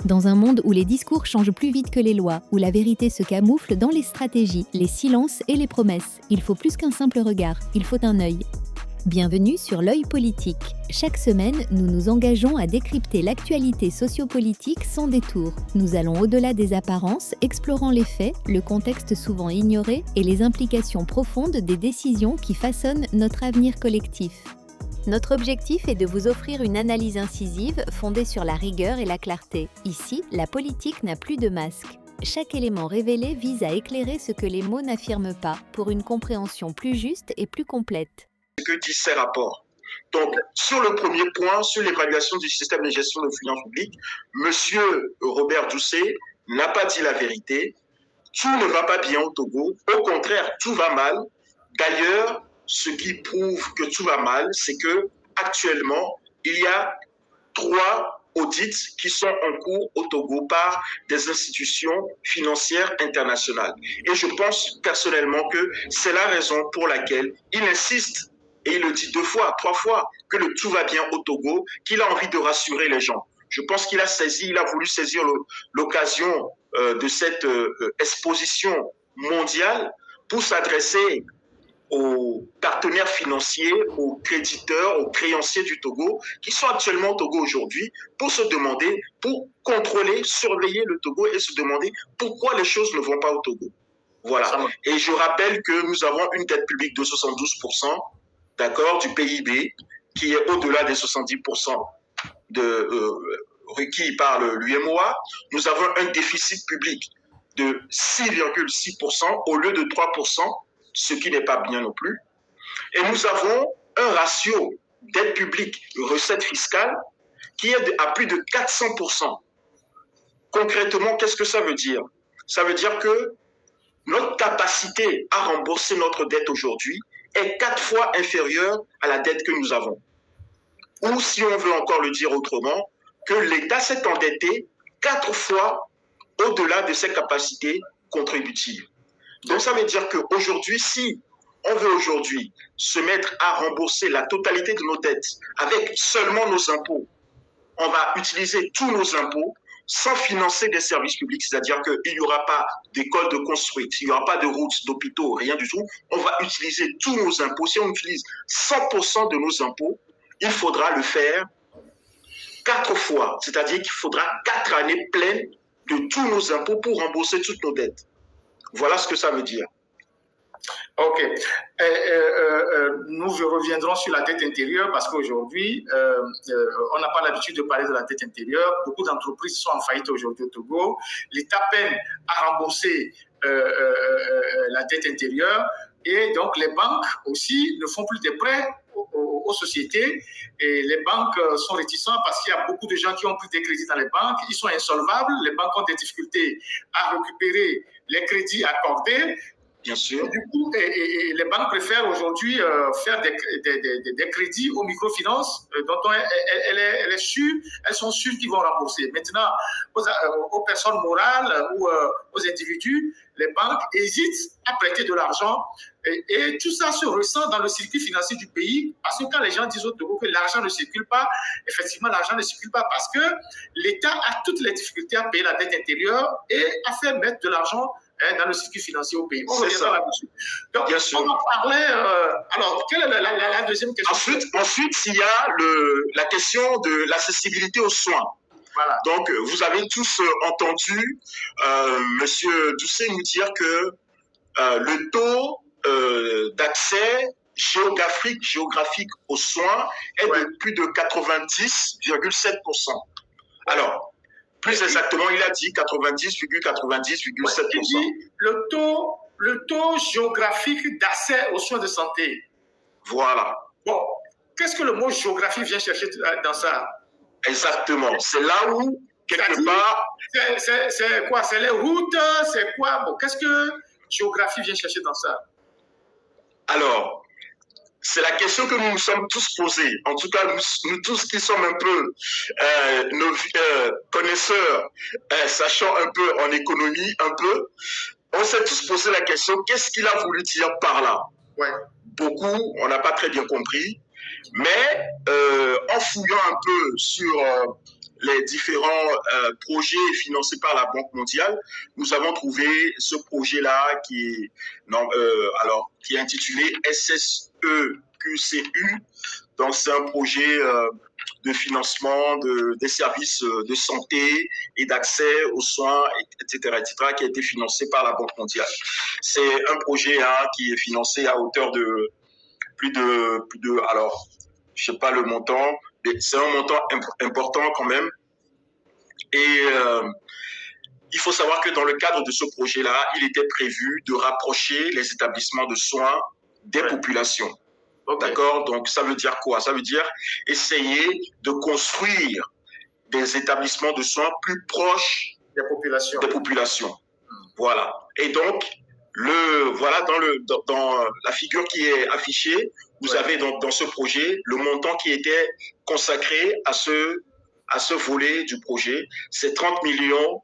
Dans un monde où les discours changent plus vite que les lois, où la vérité se camoufle dans les stratégies, les silences et les promesses, il faut plus qu'un simple regard, il faut un œil. Bienvenue sur l'œil politique. Chaque semaine, nous nous engageons à décrypter l'actualité sociopolitique sans détour. Nous allons au-delà des apparences, explorant les faits, le contexte souvent ignoré et les implications profondes des décisions qui façonnent notre avenir collectif. Notre objectif est de vous offrir une analyse incisive fondée sur la rigueur et la clarté. Ici, la politique n'a plus de masque. Chaque élément révélé vise à éclairer ce que les mots n'affirment pas, pour une compréhension plus juste et plus complète. Ce que disent ces rapports. Donc, sur le premier point, sur l'évaluation du système de gestion des finances publiques, M. Robert Doucet n'a pas dit la vérité. Tout ne va pas bien au Togo. Au contraire, tout va mal. D'ailleurs, ce qui prouve que tout va mal, c'est que actuellement, il y a 3 audits qui sont en cours au Togo par des institutions financières internationales. Et je pense personnellement que c'est la raison pour laquelle il insiste, et il le dit 2 fois, 3 fois, que le tout va bien au Togo, qu'il a envie de rassurer les gens. Je pense qu'il a voulu saisir l'occasion de cette exposition mondiale pour s'adresser aux partenaires financiers, aux créditeurs, aux créanciers du Togo, qui sont actuellement au Togo aujourd'hui, pour se demander, pour contrôler, surveiller le Togo et se demander pourquoi les choses ne vont pas au Togo. Voilà. Et je rappelle que nous avons une dette publique de 72%, d'accord, du PIB, qui est au-delà des 70% requis par l'UEMOA. Nous avons un déficit public de 6,6% au lieu de 3%, ce qui n'est pas bien non plus. Et nous avons un ratio dette publique, recette fiscale, qui est à plus de 400%. Concrètement, qu'est-ce que ça veut dire? Ça veut dire que notre capacité à rembourser notre dette aujourd'hui est 4 fois inférieure à la dette que nous avons. Ou si on veut encore le dire autrement, que l'État s'est endetté 4 fois au-delà de ses capacités contributives. Donc ça veut dire qu'aujourd'hui, si on veut aujourd'hui se mettre à rembourser la totalité de nos dettes avec seulement nos impôts, on va utiliser tous nos impôts sans financer des services publics, c'est-à-dire qu'il n'y aura pas d'écoles de construite, il n'y aura pas de routes, d'hôpitaux, rien du tout. On va utiliser tous nos impôts. Si on utilise 100% de nos impôts, il faudra le faire 4 fois, c'est-à-dire qu'il faudra 4 années pleines de tous nos impôts pour rembourser toutes nos dettes. Voilà ce que ça veut dire. Ok. Nous reviendrons sur la dette intérieure parce qu'aujourd'hui, on n'a pas l'habitude de parler de la dette intérieure. Beaucoup d'entreprises sont en faillite aujourd'hui au Togo. L'État peine à rembourser la dette intérieure et donc les banques aussi ne font plus de prêts aux sociétés et les banques sont réticentes parce qu'il y a beaucoup de gens qui ont pris des crédits dans les banques, ils sont insolvables, les banques ont des difficultés à récupérer les crédits accordés. Bien sûr. Et du coup, les banques préfèrent aujourd'hui faire des crédits aux microfinances dont elles sont sûres qu'ils vont rembourser. Maintenant, aux personnes morales ou aux individus, les banques hésitent à prêter de l'argent et tout ça se ressent dans le circuit financier du pays parce que quand les gens disent au Togo que l'argent ne circule pas, effectivement, l'argent ne circule pas parce que l'État a toutes les difficultés à payer la dette intérieure et à faire mettre de l'argent dans le circuit financier au pays. On reviendra là-dessus. Donc, bien sûr. On va parler... alors, quelle est la deuxième question? Ensuite, il y a la question de l'accessibilité aux soins. Voilà. Donc, vous avez tous entendu M. Doucet nous dire que le taux d'accès géographique aux soins est de plus de 90,7%. Alors, plus exactement, il a dit 90,7%. Il dit le taux géographique d'accès aux soins de santé. Voilà. Bon, qu'est-ce que le mot géographie vient chercher dans ça? Exactement. C'est là où, quelque part... C'est quoi? C'est les routes? C'est quoi? Bon, qu'est-ce que géographie vient chercher dans ça? Alors, c'est la question que nous nous sommes tous posés. En tout cas, nous tous qui sommes un peu connaisseurs, sachant un peu en économie, on s'est tous posé la question, qu'est-ce qu'il a voulu dire par là? Ouais. Beaucoup, on n'a pas très bien compris, mais en fouillant un peu sur les différents projets financés par la Banque mondiale, nous avons trouvé ce projet-là qui est intitulé SSEQCU. Donc, c'est un projet de financement des services de santé et d'accès aux soins, etc., qui a été financé par la Banque mondiale. C'est un projet qui est financé à hauteur de plus de alors, je ne sais pas le montant, mais c'est un montant important quand même. Et il faut savoir que dans le cadre de ce projet-là, il était prévu de rapprocher les établissements de soins des populations. Okay. D'accord? Donc, ça veut dire quoi? Ça veut dire essayer de construire des établissements de soins plus proches des populations. Voilà. Et donc, voilà, dans la figure qui est affichée, vous avez donc dans ce projet le montant qui était consacré à ce volet du projet, c'est 30 millions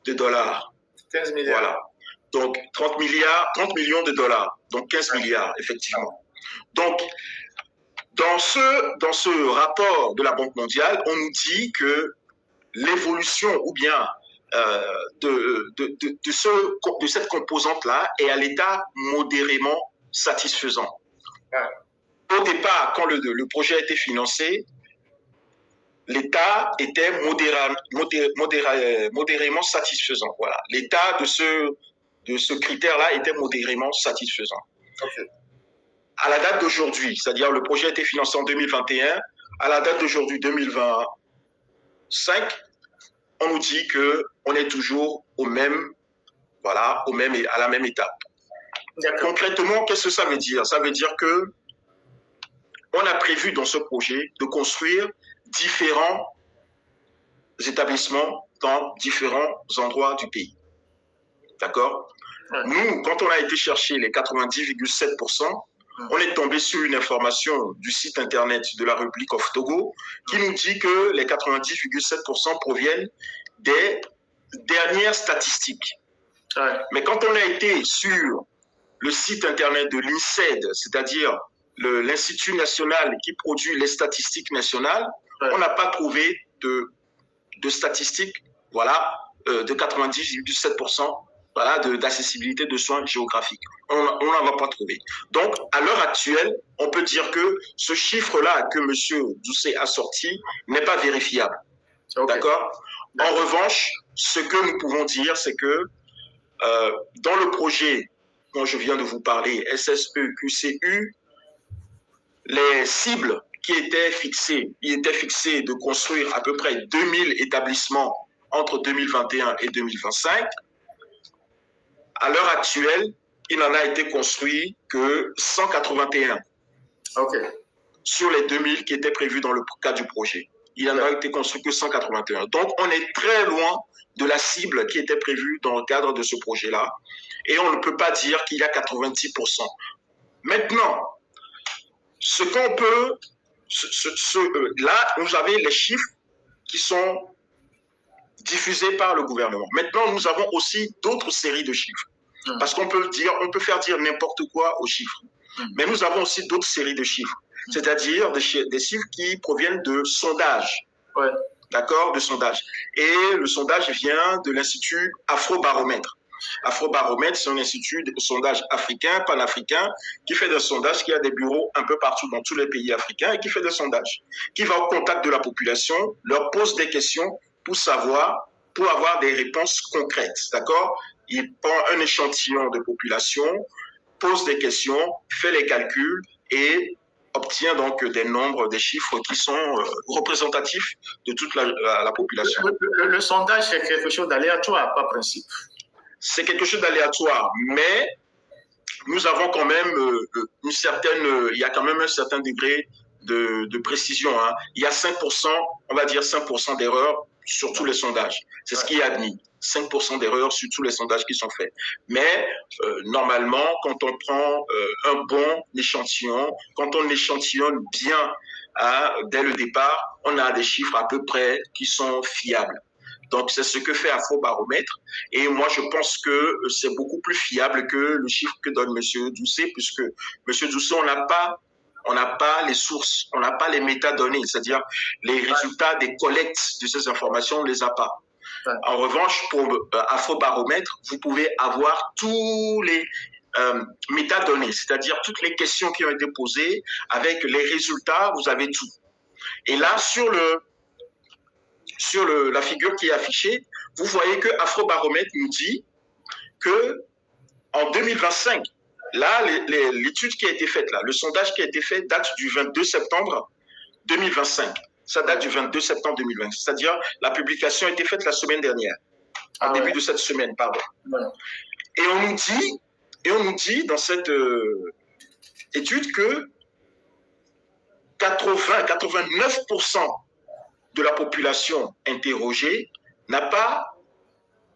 de dollars. 15 milliards. Voilà. Donc, 30 millions de dollars. Donc, 15 milliards, effectivement. Donc, dans ce rapport de la Banque mondiale, on nous dit que l'évolution ou bien de cette composante-là est à l'état modérément satisfaisant. Ouais. Au départ, quand le projet a été financé, l'état était modérément satisfaisant. Voilà. L'état de ce critère-là était modérément satisfaisant. Okay. À la date d'aujourd'hui, c'est-à-dire le projet a été financé en 2021, à la date d'aujourd'hui, 2025, on nous dit qu'on est toujours à la même étape. Concrètement, qu'est-ce que ça veut dire? Ça veut dire que on a prévu dans ce projet de construire différents établissements dans différents endroits du pays. D'accord? Ouais. Nous, quand on a été chercher les 90,7%, on est tombé sur une information du site internet de la République of Togo qui nous dit que les 90,7% proviennent des dernières statistiques. Ouais. Mais quand on a été sur le site internet de l'INSED, c'est-à-dire l'Institut national qui produit les statistiques nationales, ouais. On n'a pas trouvé de statistiques, voilà, de 90,7%. Voilà, d'accessibilité de soins géographiques. On n'en va pas trouver. Donc, à l'heure actuelle, on peut dire que ce chiffre-là que M. Doucet a sorti n'est pas vérifiable. Okay. D'accord? En revanche, ce que nous pouvons dire, c'est que dans le projet dont je viens de vous parler, SSEQCU, les cibles qui étaient fixées, il était fixé de construire à peu près 2000 établissements entre 2021 et 2025. À l'heure actuelle, il n'en a été construit que 181. Okay. Sur les 2000 qui étaient prévus dans le cas du projet. Il n'en a été construit que 181. Donc, on est très loin de la cible qui était prévue dans le cadre de ce projet-là. Et on ne peut pas dire qu'il y a 90%. Maintenant, ce qu'on peut... là, vous avez les chiffres qui sont diffusés par le gouvernement. Maintenant, nous avons aussi d'autres séries de chiffres. Parce qu'on peut faire dire n'importe quoi aux chiffres. Mais nous avons aussi d'autres séries de chiffres. C'est-à-dire des chiffres qui proviennent de sondages. Ouais. D'accord? De sondages. Et le sondage vient de l'Institut Afrobaromètre. Afrobaromètre, c'est un institut de sondage africain, panafricain, qui fait des sondages, qui a des bureaux un peu partout dans tous les pays africains et qui fait des sondages. Qui va au contact de la population, leur pose des questions pour avoir des réponses concrètes. D'accord? Il prend un échantillon de population, pose des questions, fait les calculs et obtient donc des nombres, des chiffres qui sont représentatifs de toute la population. Le sondage, c'est quelque chose d'aléatoire, par principe. C'est quelque chose d'aléatoire, mais nous avons quand même il y a quand même un certain degré de précision. Hein. Il y a 5%, on va dire 5% d'erreurs sur tous les sondages. C'est ce qui est admis. 5% d'erreurs sur tous les sondages qui sont faits. Mais normalement, quand on prend un bon échantillon, quand on échantillonne bien dès le départ, on a des chiffres à peu près qui sont fiables. Donc, c'est ce que fait Afrobaromètre. Et moi, je pense que c'est beaucoup plus fiable que le chiffre que donne M. Doucet, puisque M. Doucet, on n'a pas On n'a pas les sources, on n'a pas les métadonnées, c'est-à-dire les résultats des collectes de ces informations, on ne les a pas. En revanche, pour Afrobaromètre, vous pouvez avoir tous les métadonnées, c'est-à-dire toutes les questions qui ont été posées avec les résultats, vous avez tout. Et là, sur la figure qui est affichée, vous voyez que Afrobaromètre nous dit que en 2025, là, l'étude qui a été faite, là, le sondage qui a été fait date du 22 septembre 2025. Ça date du 22 septembre 2020, c'est-à-dire la publication a été faite la semaine dernière, en début de cette semaine, pardon. Et on nous dit dans cette étude que 89% de la population interrogée n'a pas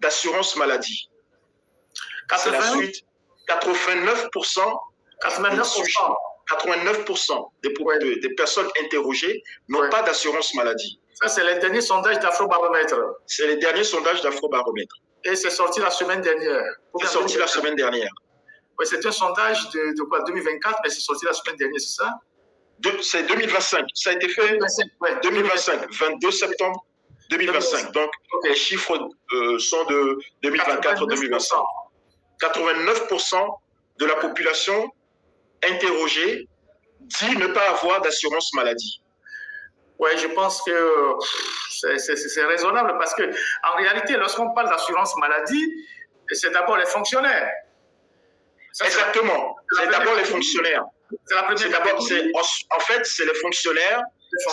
d'assurance maladie. C'est la suite. 89%, 89% des personnes interrogées n'ont pas d'assurance maladie. Ça, c'est les derniers sondages d'Afrobaromètre. C'est les derniers sondages d'Afrobaromètre. Et c'est sorti la semaine dernière. C'est sorti la semaine dernière. Oui, c'est un sondage de quoi, 2024, mais c'est sorti la semaine dernière, c'est ça? C'est 2025. Ça a été fait 2025, 22 septembre 2025. Donc, les chiffres sont de 2024-2025. 89% de la population interrogée dit ne pas avoir d'assurance maladie. Oui, je pense que c'est raisonnable parce qu'en réalité, lorsqu'on parle d'assurance maladie, c'est d'abord les fonctionnaires. Ça, exactement. C'est d'abord les fonctionnaires. C'est la première catégorie. En fait, c'est les fonctionnaires,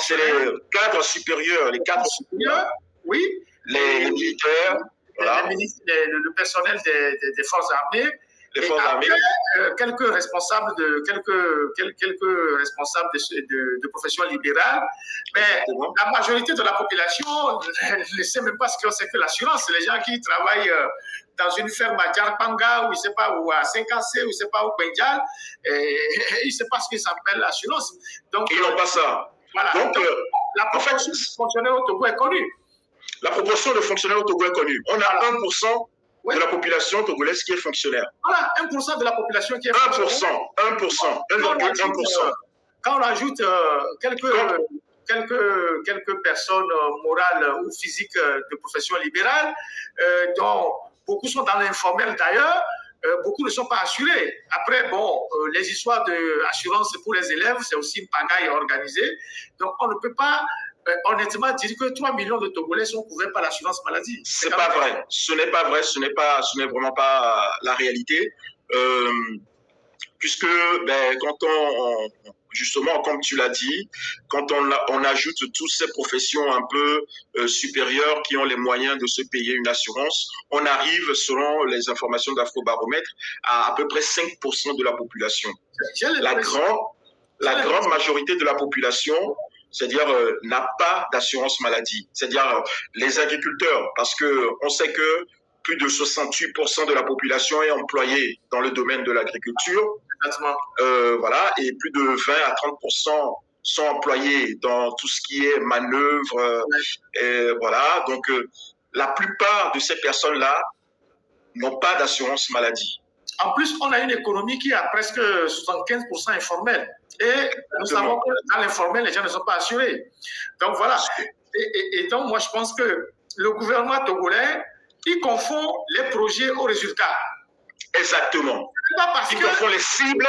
c'est les cadres supérieurs, oui, les militaires, voilà. Le personnel des forces armées. Les forces armées. Quelques responsables de professions libérales, mais exactement. La majorité de la population ne sait même pas ce que c'est que l'assurance. C'est les gens qui travaillent dans une ferme à Djarpanga, ou je sais pas, ou à 5AC, ou je sais pas, au Bengal, et ils ne savent pas ce que ça s'appelle l'assurance. Donc ils n'ont pas ça. Voilà. Donc la proportion de fonctionnaires au Togo est connue. La proportion de fonctionnaires au Togo est connue. On a 1% de la population togolaise qui est fonctionnaire. Voilà, 1% de la population qui est fonctionnaire. 1%. Quand on ajoute quelques personnes morales ou physiques de profession libérale, dont beaucoup sont dans l'informel d'ailleurs, beaucoup ne sont pas assurés. Après, bon, les histoires d'assurance pour les élèves, c'est aussi une pagaille organisée. Donc, on ne peut pas honnêtement dire que 3 millions de Togolais sont couverts par l'assurance maladie. C'est pas vrai. Ce n'est pas vrai. Ce n'est vraiment pas la réalité. Puisque quand justement, comme tu l'as dit, quand on ajoute toutes ces professions un peu supérieures qui ont les moyens de se payer une assurance, on arrive, selon les informations d'Afrobaromètre, à peu près 5% de la population. La grande majorité de la population, c'est-à-dire n'a pas d'assurance maladie. C'est-à-dire les agriculteurs, parce qu'on sait que plus de 68% de la population est employée dans le domaine de l'agriculture. Voilà, et plus de 20 à 30% sont employés dans tout ce qui est manœuvre. Voilà, donc la plupart de ces personnes-là n'ont pas d'assurance maladie. En plus, on a une économie qui a presque 75% informelle. Et nous savons que dans l'informel, les gens ne sont pas assurés. Donc voilà. Et donc, moi, je pense que le gouvernement togolais, il confond les projets aux résultats. Exactement. Ils confondent les cibles,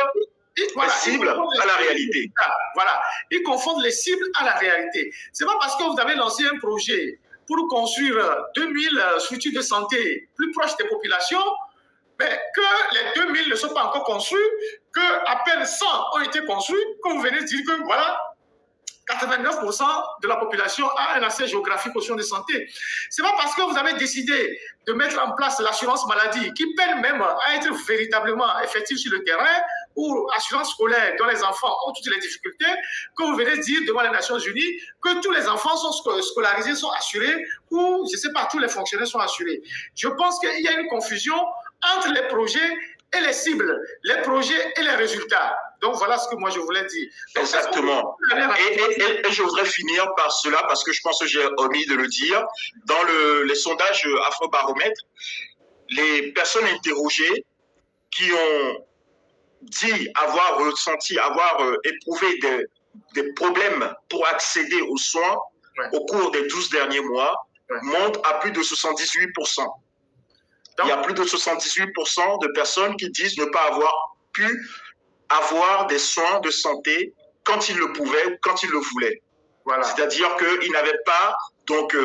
à la réalité. Voilà. Ils confondent les cibles à la réalité. Ce n'est pas parce que vous avez lancé un projet pour construire 2000 structures de santé plus proches des populations, mais que les 2000 ne sont pas encore construits, qu'à peine 100 ont été construits, comme vous venez de dire que voilà, 89% de la population a un accès géographique aux soins de santé. Ce n'est pas parce que vous avez décidé de mettre en place l'assurance maladie, qui peine même à être véritablement effective sur le terrain, ou assurance scolaire dont les enfants ont toutes les difficultés, que vous venez de dire devant les Nations Unies que tous les enfants sont scolarisés, sont assurés, ou je ne sais pas, tous les fonctionnaires sont assurés. Je pense qu'il y a une confusion entre les projets et les cibles, les projets et les résultats. Donc voilà ce que moi je voulais dire. Donc, exactement. Et je voudrais finir par cela parce que je pense que j'ai omis de le dire. Dans les sondages Afrobaromètre, les personnes interrogées qui ont dit avoir ressenti, avoir éprouvé des problèmes pour accéder aux soins au cours des 12 derniers mois monte à plus de 78%. Il y a plus de 78% de personnes qui disent ne pas avoir pu avoir des soins de santé quand ils le pouvaient, quand ils le voulaient. Voilà. C'est-à-dire qu'ils n'avaient pas donc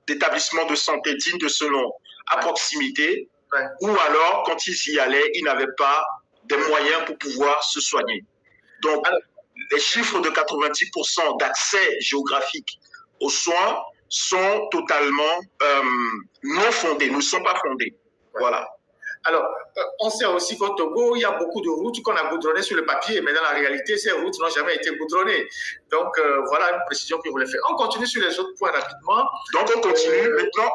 d'établissement de santé digne de ce nom à proximité, ou alors quand ils y allaient, ils n'avaient pas des moyens pour pouvoir se soigner. Donc, les chiffres de 90% d'accès géographique aux soins sont totalement non fondés, ne sont pas fondés. Voilà. Alors, on sait aussi qu'au Togo, il y a beaucoup de routes qu'on a goudronnées sur le papier, mais dans la réalité, ces routes n'ont jamais été goudronnées. Donc, voilà une précision que je voulais faire. On continue sur les autres points rapidement. Donc, on continue. Maintenant,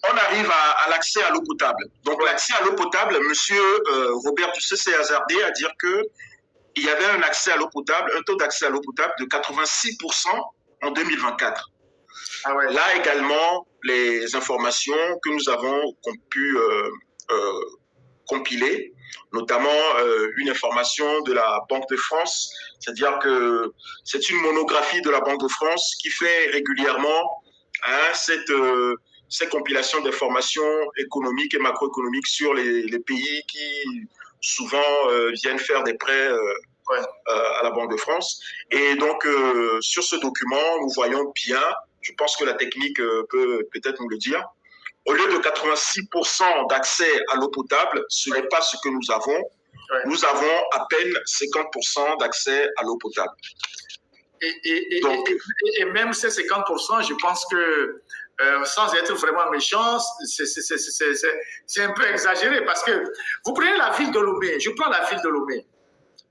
on arrive à l'accès à l'eau potable. Donc, l'accès à l'eau potable, monsieur Robert Dussé s'est hasardé à dire qu'il y avait un accès à l'eau potable, un taux d'accès à l'eau potable de 86% en 2024. Ah ouais. Là également, les informations que nous avons pu compiler, notamment une information de la Banque de France, c'est-à-dire que c'est une monographie de la Banque de France qui fait régulièrement cette compilation d'informations économiques et macroéconomiques sur les pays qui souvent viennent faire des prêts à la Banque de France. Et donc, sur ce document, nous voyons bien, je pense que la technique peut peut-être nous le dire, au lieu de 86% d'accès à l'eau potable, ce n'est pas ce que nous avons. Nous avons à peine 50% d'accès à l'au potable. Et même ces 50%, je pense que, sans être vraiment méchant, c'est un peu exagéré parce que vous prenez la ville de Lomé, je prends la ville de Lomé.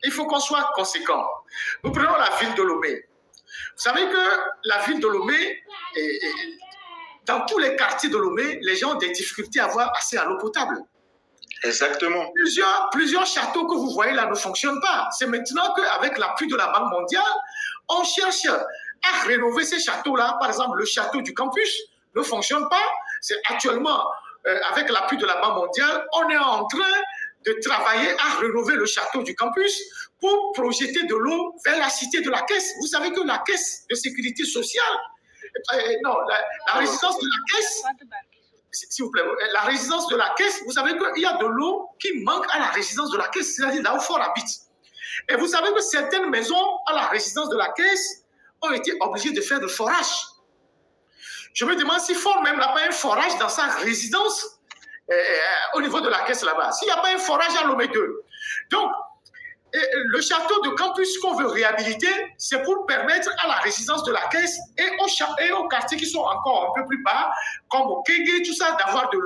Il faut qu'on soit conséquent. Nous prenons la ville de Lomé. Vous savez que la ville de Lomé, dans tous les quartiers de Lomé, les gens ont des difficultés à avoir accès à l'eau potable. Exactement. Plusieurs châteaux que vous voyez là ne fonctionnent pas. C'est maintenant qu'avec l'appui de la Banque mondiale, on cherche à rénover ces châteaux-là. Par exemple, le château du campus ne fonctionne pas. C'est actuellement, avec l'appui de la Banque mondiale, on est en train de travailler à rénover le château du campus pour projeter de l'eau vers la cité de la Caisse. Vous savez que la Caisse de sécurité sociale, non, la résidence de la Caisse, s'il vous plaît, la résidence de la Caisse, vous savez qu'il y a de l'eau qui manque à la résidence de la Caisse, c'est-à-dire là où Fort habite. Et vous savez que certaines maisons à la résidence de la Caisse ont été obligées de faire de forage. Je me demande si Fort même n'a pas un forage dans sa résidence au niveau de la Caisse là-bas. S'il n'y a pas un forage à Lomé 2. Donc, le château de campus qu'on veut réhabiliter, c'est pour permettre à la résidence de la Caisse et aux quartiers qui sont encore un peu plus bas, comme au Kégué, tout ça, d'avoir de